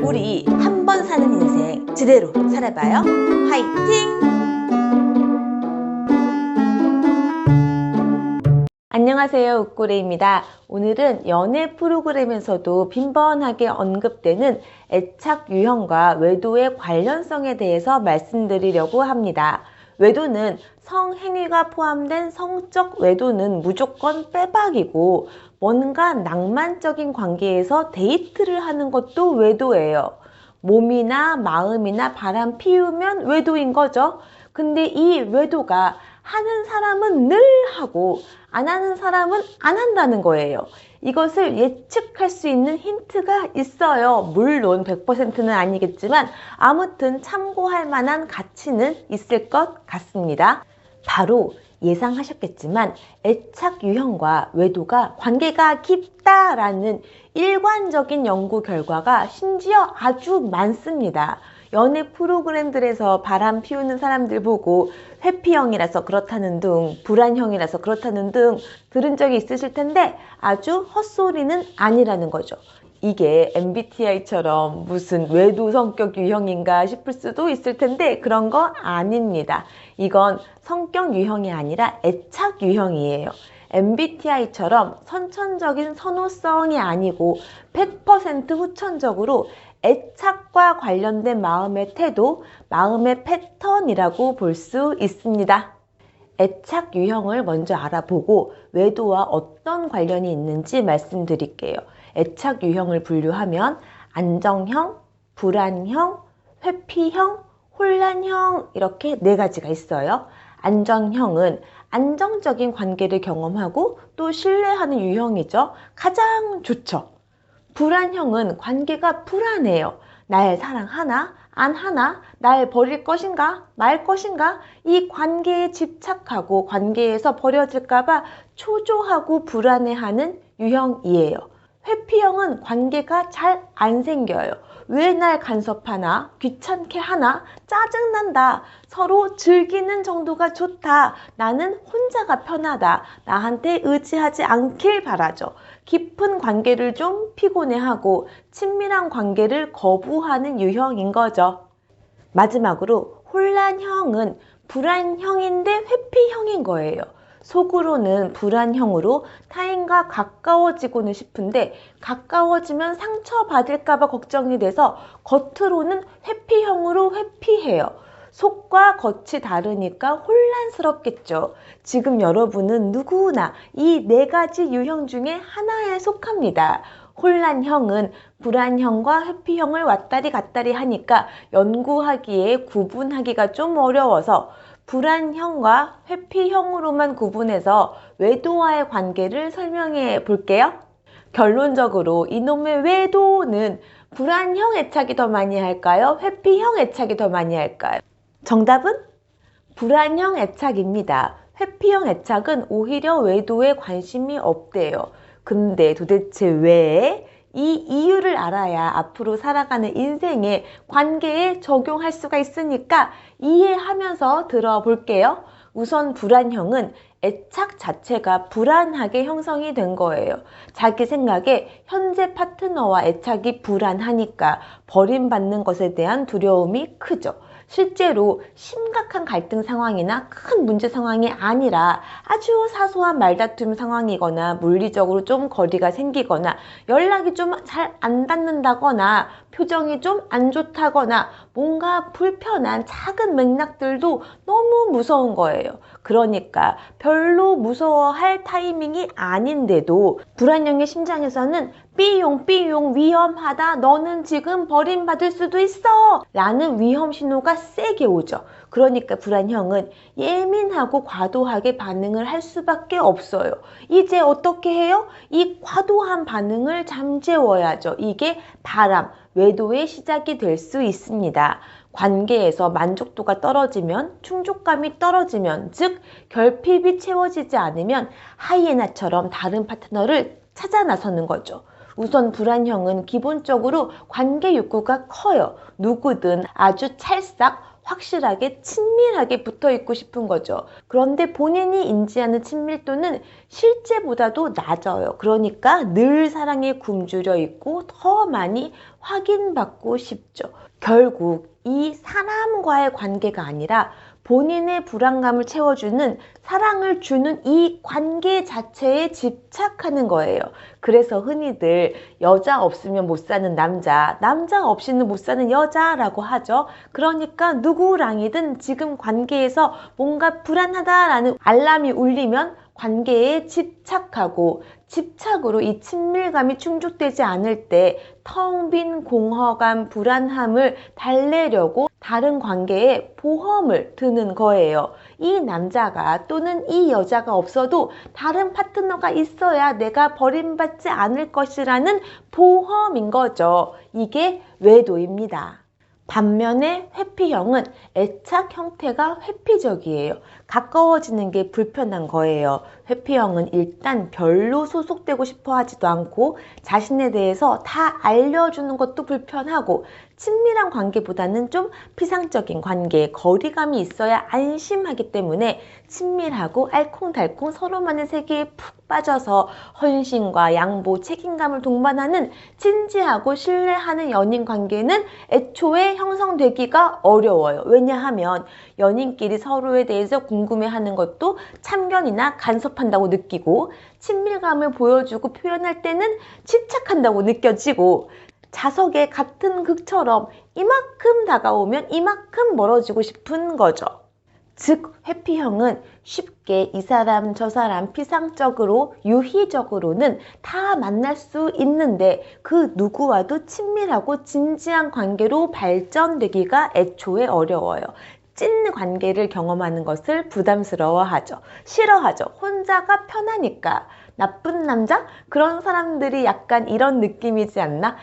우리 한 번 사는 인생 제대로 살아봐요. 화이팅! 안녕하세요, 욱고래입니다. 오늘은 연애 프로그램에서도 빈번하게 언급되는 애착 유형과 외도의 관련성에 대해서 말씀드리려고 합니다. 외도는 성행위가 포함된 성적 외도는 무조건 빼박이고, 뭔가 낭만적인 관계에서 데이트를 하는 것도 외도예요. 몸이나 마음이나 바람 피우면 외도인 거죠. 근데 이 외도가 하는 사람은 늘 하고 안 하는 사람은 안 한다는 거예요. 이것을 예측할 수 있는 힌트가 있어요. 물론 100%는 아니겠지만 아무튼 참고할 만한 가치는 있을 것 같습니다. 바로 예상하셨겠지만 애착 유형과 외도가 관계가 깊다라는 일관적인 연구 결과가 심지어 아주 많습니다. 연애 프로그램들에서 바람 피우는 사람들 보고 회피형이라서 그렇다는 등, 불안형이라서 그렇다는 등 들은 적이 있으실 텐데 아주 헛소리는 아니라는 거죠. 이게 MBTI처럼 무슨 외도 성격 유형인가 싶을 수도 있을 텐데 그런 거 아닙니다. 이건 성격 유형이 아니라 애착 유형이에요. MBTI처럼 선천적인 선호성이 아니고 100% 후천적으로 애착과 관련된 마음의 태도, 마음의 패턴이라고 볼 수 있습니다. 애착 유형을 먼저 알아보고 외도와 어떤 관련이 있는지 말씀드릴게요. 애착 유형을 분류하면 안정형, 불안형, 회피형, 혼란형 이렇게 4가지가 있어요. 안정형은 안정적인 관계를 경험하고 또 신뢰하는 유형이죠. 가장 좋죠. 불안형은 관계가 불안해요. 날 사랑하나? 안 하나? 날 버릴 것인가? 말 것인가? 이 관계에 집착하고 관계에서 버려질까봐 초조하고 불안해하는 유형이에요. 회피형은 관계가 잘 안 생겨요. 왜 날 간섭하나? 귀찮게 하나? 짜증난다. 서로 즐기는 정도가 좋다. 나는 혼자가 편하다. 나한테 의지하지 않길 바라죠. 깊은 관계를 좀 피곤해하고 친밀한 관계를 거부하는 유형인 거죠. 마지막으로 혼란형은 불안형인데 회피형인 거예요. 속으로는 불안형으로 타인과 가까워지고는 싶은데 가까워지면 상처받을까봐 걱정이 돼서 겉으로는 회피형으로 회피해요. 속과 겉이 다르니까 혼란스럽겠죠. 지금 여러분은 누구나 이 4가지 유형 중에 하나에 속합니다. 혼란형은 불안형과 회피형을 왔다리 갔다리 하니까 연구하기에 구분하기가 좀 어려워서 불안형과 회피형으로만 구분해서 외도와의 관계를 설명해 볼게요. 결론적으로 이놈의 외도는 불안형 애착이 더 많이 할까요? 회피형 애착이 더 많이 할까요? 정답은 불안형 애착입니다. 회피형 애착은 오히려 외도에 관심이 없대요. 근데 도대체 왜? 이 이유를 알아야 앞으로 살아가는 인생의 관계에 적용할 수가 있으니까 이해하면서 들어볼게요. 우선 불안형은 애착 자체가 불안하게 형성이 된 거예요. 자기 생각에 현재 파트너와 애착이 불안하니까 버림받는 것에 대한 두려움이 크죠. 실제로 심각한 갈등 상황이나 큰 문제 상황이 아니라 아주 사소한 말다툼 상황이거나 물리적으로 좀 거리가 생기거나 연락이 좀 잘 안 닿는다거나 표정이 좀 안 좋다거나 뭔가 불편한 작은 맥락들도 너무 무서운 거예요. 그러니까 별로 무서워할 타이밍이 아닌데도 불안형의 심장에서는 삐용 위험하다. 너는 지금 버림받을 수도 있어. 라는 위험 신호가 세게 오죠. 그러니까 불안형은 예민하고 과도하게 반응을 할 수밖에 없어요. 이제 어떻게 해요? 이 과도한 반응을 잠재워야죠. 이게 바람, 외도의 시작이 될 수 있습니다. 관계에서 만족도가 떨어지면, 충족감이 떨어지면, 즉 결핍이 채워지지 않으면 하이에나처럼 다른 파트너를 찾아 나서는 거죠. 우선 불안형은 기본적으로 관계 욕구가 커요. 누구든 아주 찰싹 확실하게 친밀하게 붙어 있고 싶은 거죠. 그런데 본인이 인지하는 친밀도는 실제보다도 낮아요. 그러니까 늘 사랑에 굶주려 있고 더 많이 확인받고 싶죠. 결국 이 사람과의 관계가 아니라 본인의 불안감을 채워주는 사랑을 주는 이 관계 자체에 집착하는 거예요. 그래서 흔히들 여자 없으면 못 사는 남자, 남자 없이는 못 사는 여자라고 하죠. 그러니까 누구랑이든 지금 관계에서 뭔가 불안하다라는 알람이 울리면 관계에 집착하고 집착으로 이 친밀감이 충족되지 않을 때 텅 빈 공허감, 불안함을 달래려고 다른 관계에 보험을 드는 거예요. 이 남자가 또는 이 여자가 없어도 다른 파트너가 있어야 내가 버림받지 않을 것이라는 보험인 거죠. 이게 외도입니다. 반면에 회피형은 애착 형태가 회피적이에요. 가까워지는 게 불편한 거예요. 회피형은 일단 별로 소속되고 싶어 하지도 않고 자신에 대해서 다 알려주는 것도 불편하고 친밀한 관계보다는 좀 피상적인 관계, 거리감이 있어야 안심하기 때문에 친밀하고 알콩달콩 서로만의 세계에 푹 빠져서 헌신과 양보, 책임감을 동반하는 진지하고 신뢰하는 연인 관계는 애초에 형성되기가 어려워요. 왜냐하면 연인끼리 서로에 대해서 궁금해하는 것도 참견이나 간섭한다고 느끼고 친밀감을 보여주고 표현할 때는 집착한다고 느껴지고 자석의 같은 극처럼 이만큼 다가오면 이만큼 멀어지고 싶은 거죠. 즉 회피형은 쉽게 이 사람 저 사람 피상적으로 유희적으로는 다 만날 수 있는데 그 누구와도 친밀하고 진지한 관계로 발전되기가 애초에 어려워요. 찐 관계를 경험하는 것을 부담스러워하죠. 싫어하죠. 혼자가 편하니까. 나쁜 남자? 그런 사람들이 약간 이런 느낌이지 않나?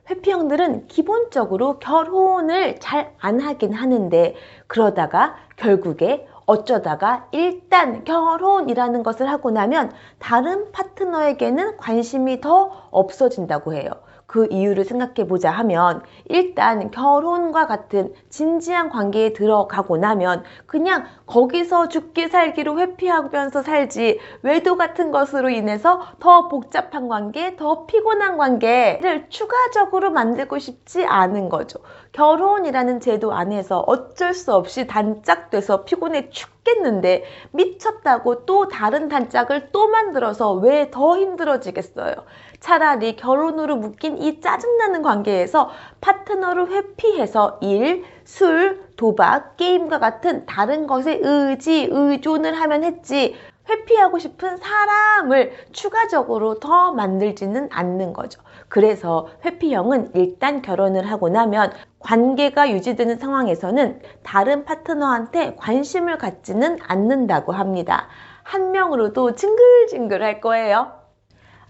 회피형들은 기본적으로 결혼을 잘 안 하긴 하는데 그러다가 결국에 어쩌다가 일단 결혼이라는 것을 하고 나면 다른 파트너에게는 관심이 더 없어진다고 해요. 그 이유를 생각해 보자 하면 일단 결혼과 같은 진지한 관계에 들어가고 나면 그냥 거기서 죽기 살기로 회피하면서 살지 외도 같은 것으로 인해서 더 복잡한 관계, 더 피곤한 관계를 추가적으로 만들고 싶지 않은 거죠. 결혼이라는 제도 안에서 어쩔 수 없이 단짝돼서 피곤해 죽겠는데 미쳤다고 또 다른 단짝을 또 만들어서 왜 더 힘들어지겠어요. 차라리 결혼으로 묶인 이 짜증나는 관계에서 파트너를 회피해서 일, 술, 도박, 게임과 같은 다른 것에 의존을 하면 했지 회피하고 싶은 사람을 추가적으로 더 만들지는 않는 거죠. 그래서 회피형은 일단 결혼을 하고 나면 관계가 유지되는 상황에서는 다른 파트너한테 관심을 갖지는 않는다고 합니다. 한 명으로도 징글징글할 거예요.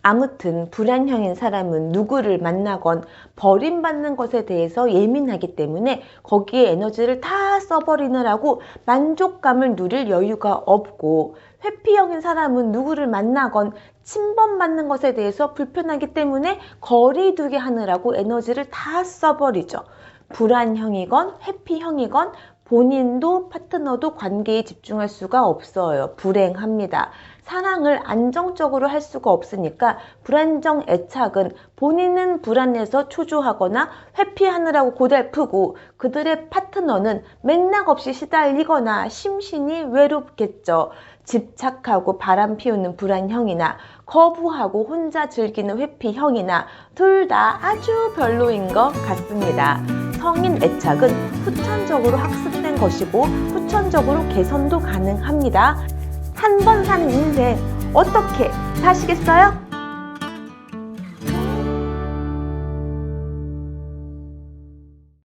아무튼 불안형인 사람은 누구를 만나건 버림받는 것에 대해서 예민하기 때문에 거기에 에너지를 다 써버리느라고 만족감을 누릴 여유가 없고 회피형인 사람은 누구를 만나건 침범받는 것에 대해서 불편하기 때문에 거리두기 하느라고 에너지를 다 써버리죠. 불안형이건 회피형이건 본인도 파트너도 관계에 집중할 수가 없어요. 불행합니다. 사랑을 안정적으로 할 수가 없으니까 불안정 애착은 본인은 불안해서 초조하거나 회피하느라고 고달프고 그들의 파트너는 맥락없이 시달리거나 심신이 외롭겠죠. 집착하고 바람 피우는 불안형이나 거부하고 혼자 즐기는 회피형이나 둘 다 아주 별로인 것 같습니다. 성인 애착은 후천적으로 학습된 것이고 후천적으로 개선도 가능합니다. 한 번 사는 인생 어떻게 사시겠어요?